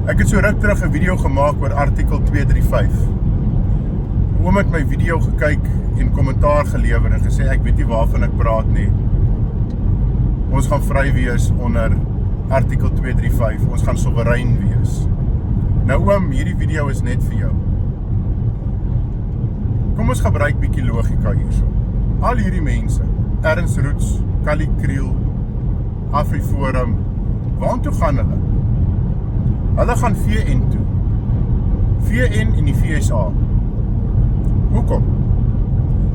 Ek het so ruk terug 'n video gemaak oor artikel 235. Oom het my video gekyk en kommentaar gelewer en gesê ek weet nie waarvan ek praat nie. Ons gaan vry wees onder artikel 235. Ons gaan soewerein wees. Nou oom, hierdie video is net vir jou. Kom ons gebruik bietjie logika hierso. Al hierdie mense, Ernst Roots, Kali Kriel, AfriForum, waartoe gaan hulle? Hulle gaan VN toe. VN en die FSA. Hoekom?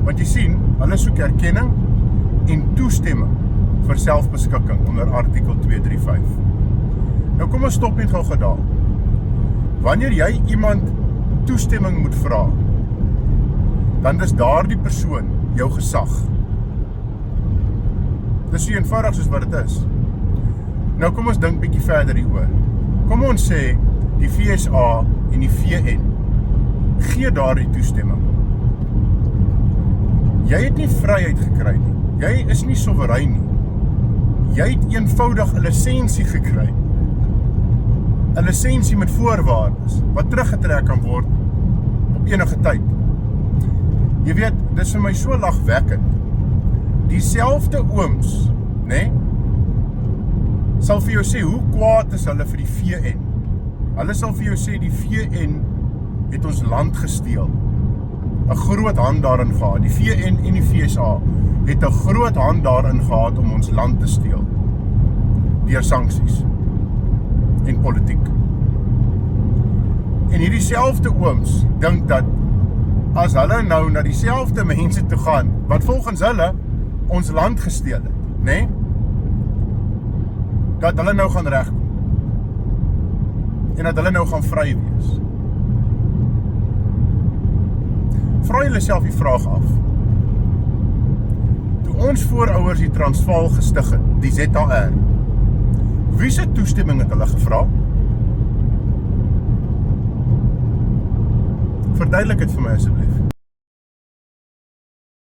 Want jy sien, hulle soek erkenning en toestemming vir selfbeskikking onder artikel 235. Nou kom ons stop net gou gedaal. Wanneer jy iemand toestemming moet vra, dan is daardie persoon jou gesag. Dis so eenvoudig soos wat dit is. Nou kom ons dink bietjie verder hieroor. Kom ons sê, die FSA en die VN gee daardie toestemming. Jy het nie vryheid gekry nie. Jy is nie soewerein nie. Jy het eenvoudig 'n lisensie gekry. 'n Lisensie met voorwaardes, wat teruggetrek kan word op enige tyd. Jy weet, dis vir my so lagwekkend. Dieselfde ooms, né? Sal vir jou sê, hoe kwaad is hulle vir die VN? Hulle sal vir jou sê, die VN het ons land gesteel. 'n Groot hand daarin gehad. Die VN en die FSA het 'n groot hand daarin gehad om ons land te steel. Deur sanksies en politiek. En hierdie selfde ooms dink dat as hulle nou na dieselfde mense toe gaan, wat volgens hulle ons land gesteel het, né? Dat hulle nou gaan regkom. En dat hulle nou gaan vry wees. Vra julle self die vraag af. Toe ons voorouers die Transvaal gestig het, die ZAR, wie se toestemming het hulle gevra? Verduidelik dit vir my asseblief.